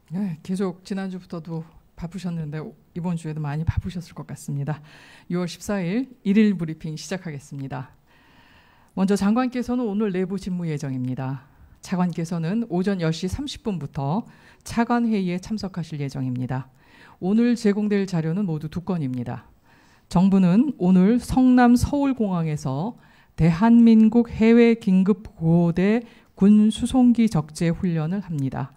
네, 계속 지난주부터도 바쁘셨는데 이번 주에도 많이 바쁘셨을 것 같습니다. 6월 14일 일일 브리핑 시작하겠습니다. 먼저 장관께서는 오늘 내부 직무 예정입니다. 차관께서는 오전 10시 30분부터 차관회의에 참석하실 예정입니다. 오늘 제공될 자료는 모두 2건입니다. 정부는 오늘 성남 서울공항에서 대한민국 해외긴급구호대 군수송기 적재 훈련을 합니다.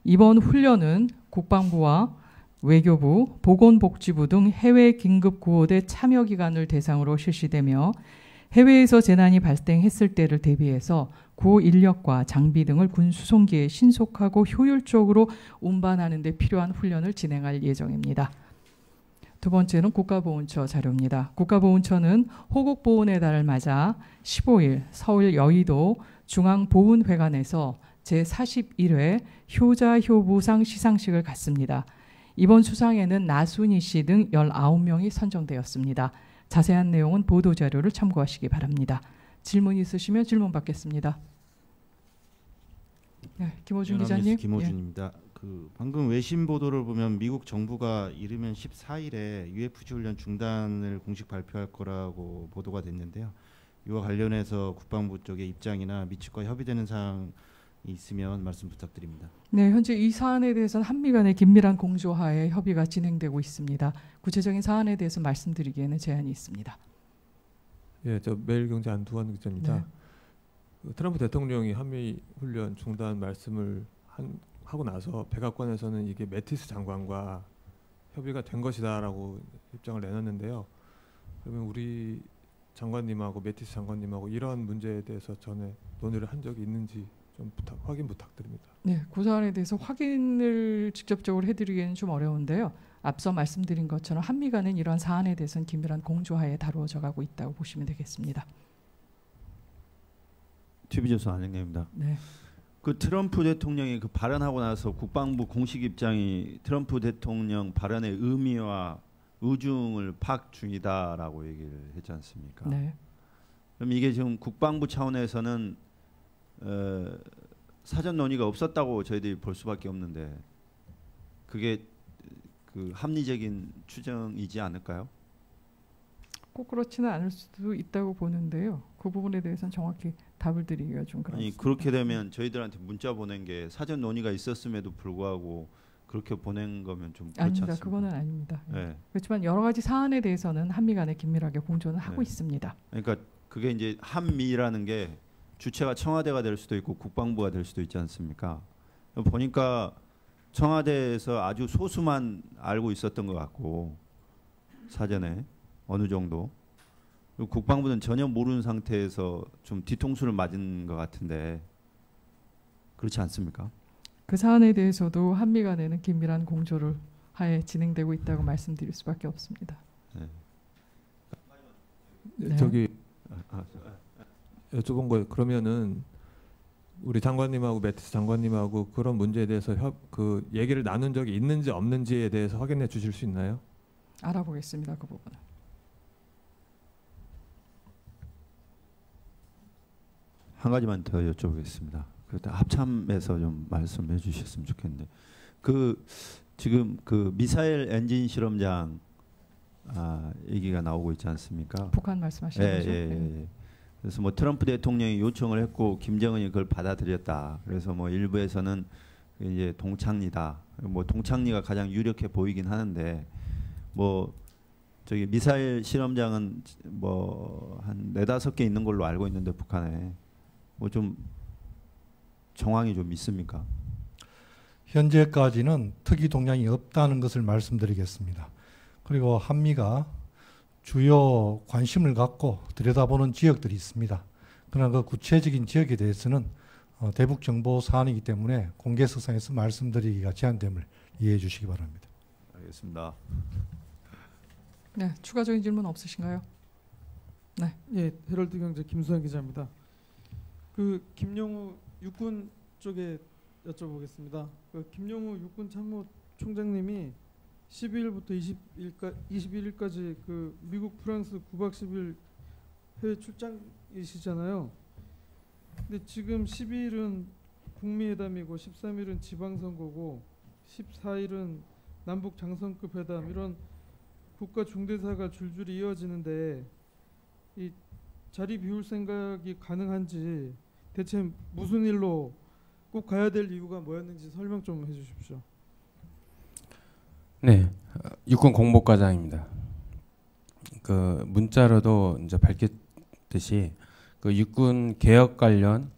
이번 훈련은 국방부와 외교부, 보건복지부 등 해외 긴급구호대 참여기관을 대상으로 실시되며 해외에서 재난이 발생했을 때를 대비해서 구호 인력과 장비 등을 군 수송기에 신속하고 효율적으로 운반하는 데 필요한 훈련을 진행할 예정입니다. 두 번째는 국가보훈처 자료입니다. 국가보훈처는 호국보훈의 달을 맞아 15일 서울 여의도 중앙보훈회관에서 제41회 효자효부상 시상식을 갖습니다. 이번 수상에는 나순희 씨 등 19명이 선정되었습니다. 자세한 내용은 보도자료를 참고하시기 바랍니다. 질문 있으시면 질문 받겠습니다. 네, 김호준 기자님. 김호준입니다. 방금 외신 보도를 보면 미국 정부가 이르면 14일에 UFC 훈련 중단을 공식 발표할 거라고 보도가 됐는데요. 이와 관련해서 국방부 쪽의 입장이나 미측과 협의되는 사항 있으면 말씀 부탁드립니다. 네, 현재 이 사안에 대해서는 한미 간의 긴밀한 공조하에 협의가 진행되고 있습니다. 구체적인 사안에 대해서 말씀드리기에는 제한이 있습니다. 예, 저 매일경제 안두환 기자입니다. 네. 트럼프 대통령이 한미 훈련 중단 말씀을 하고 나서 백악관에서는 이게 매티스 장관과 협의가 된 것이다라고 입장을 내놨는데요. 그러면 우리 장관님하고 매티스 장관님하고 이런 문제에 대해서 전에 논의를 한 적이 있는지 좀 확인 부탁드립니다. 네, 그 사안에 대해서 확인을 직접적으로 해드리기는 좀 어려운데요. 앞서 말씀드린 것처럼 한미 간은 이러한 사안에 대해서는 긴밀한 공조하에 다루어져 가고 있다고 보시면 되겠습니다. TV조선 안영래입니다. 네. 그 트럼프 대통령이 그 발언하고 나서 국방부 공식 입장이 트럼프 대통령 발언의 의미와 의중을 파악 중이다라고 얘기를 했지 않습니까? 네. 그럼 이게 지금 국방부 차원에서는 사전 논의가 없었다고 저희들이 볼 수밖에 없는데 그게 그 합리적인 추정이지 않을까요? 꼭 그렇지는 않을 수도 있다고 보는데요. 그 부분에 대해서는 정확히 답을 드리기가 좀 그렇습니다. 아니 그렇게 되면 저희들한테 문자 보낸 게 사전 논의가 있었음에도 불구하고 그렇게 보낸 거면 좀 그렇지 아닙니다. 않습니까? 그거는 아닙니다. 네. 그렇지만 여러 가지 사안에 대해서는 한미 간에 긴밀하게 공조는 하고 네. 있습니다. 그러니까 그게 이제 한미라는 게 주체가 청와대가 될 수도 있고 국방부가 될 수도 있지 않습니까? 보니까 청와대에서 아주 소수만 알고 있었던 것 같고 사전에 어느 정도 그리고 국방부는 전혀 모르는 상태에서 좀 뒤통수를 맞은 것 같은데 그렇지 않습니까? 그 사안에 대해서도 한미 간에는 긴밀한 공조를 하에 진행되고 있다고 말씀드릴 수밖에 없습니다. 네. 네. 저기 여쭤본 거예요. 그러면은 우리 장관님하고 매티스 장관님하고 그런 문제에 대해서 그 얘기를 나눈 적이 있는지 없는지에 대해서 확인해 주실 수 있나요? 알아보겠습니다. 그 부분은. 한 가지만 더 여쭤보겠습니다. 그때 합참에서 좀 말씀해 주셨으면 좋겠는데 지금 그 미사일 엔진 실험장 얘기가 나오고 있지 않습니까? 북한 말씀하시는 거죠? 예. 그래서 뭐 트럼프 대통령이 요청을 했고 김정은이 그걸 받아들였다. 그래서 뭐 일부에서는 이제 동창리다. 뭐 동창리가 가장 유력해 보이긴 하는데 뭐 저기 미사일 실험장은 뭐 한 4-5개 있는 걸로 알고 있는데 북한에 뭐 좀 정황이 좀 있습니까? 현재까지는 특이 동향이 없다는 것을 말씀드리겠습니다. 그리고 한미가 주요 관심을 갖고 들여다보는 지역들이 있습니다. 그러나 그 구체적인 지역에 대해서는 대북 정보 사안이기 때문에 공개석상에서 말씀드리기가 제한됨을 이해해 주시기 바랍니다. 알겠습니다. 네, 추가적인 질문 없으신가요? 네. 예, 헤럴드 경제 김수환 기자입니다. 그 김용우 육군 쪽에 여쭤보겠습니다. 그 김용우 육군 참모총장님이 12일부터 21일까지 그 미국, 프랑스 9박 10일 해외 출장이시잖아요. 근데 지금 12일은 북미회담이고 13일은 지방선거고 14일은 남북 장성급 회담 이런 국가 중대사가 줄줄이 이어지는데 이 자리 비울 생각이 가능한지 대체 무슨 일로 꼭 가야 될 이유가 뭐였는지 설명 좀 해주십시오. 네, 육군 공보과장입니다. 그 문자로도 이제 밝혔듯이 그 육군 개혁 관련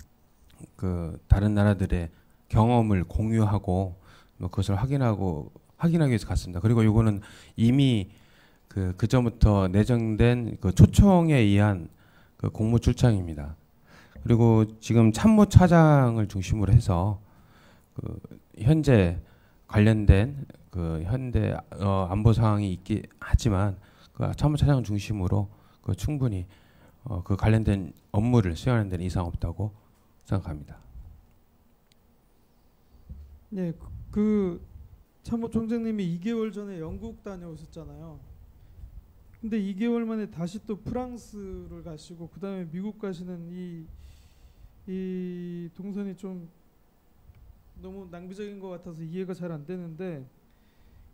그 다른 나라들의 경험을 공유하고 뭐 그것을 확인하기 위해서 갔습니다. 그리고 이거는 이미 그 전부터 내정된 그 초청에 의한 그 공무 출장입니다. 그리고 지금 참모 차장을 중심으로 해서 그 현재 관련된 그 현대 안보 상황이 있긴 하지만 그 참모 차장을 중심으로 그 충분히 그 관련된 업무를 수행하는 데는 이상 없다고 생각합니다. 네, 그 참모총장님이 2개월 전에 영국 다녀오셨잖아요. 근데 2개월 만에 다시 또 프랑스를 가시고 그 다음에 미국 가시는 이 동선이 좀 너무 낭비적인 것 같아서 이해가 잘 안 되는데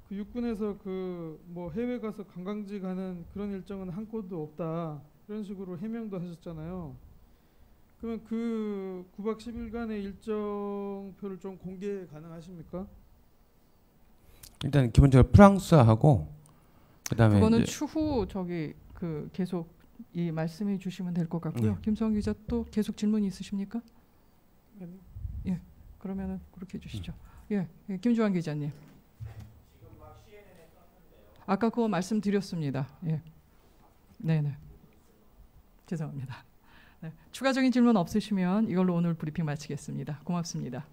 그 육군에서 그 뭐 해외 가서 관광지 가는 그런 일정은 한 건도 없다 이런 식으로 해명도 하셨잖아요. 그러면 그 9박 10일간의 일정표를 좀 공개 가능하십니까? 일단 기본적으로 프랑스하고 그다음에 그거는 추후 저기 그 계속 이 말씀해 주시면 될 것 같고요. 네. 김성환 기자 또 계속 질문이 있으십니까? 예, 그러면은 그렇게 해주시죠. 예, 김주환 기자님. 아까 그거 말씀드렸습니다. 예, 네네. 죄송합니다. 네. 추가적인 질문 없으시면 이걸로 오늘 브리핑 마치겠습니다. 고맙습니다.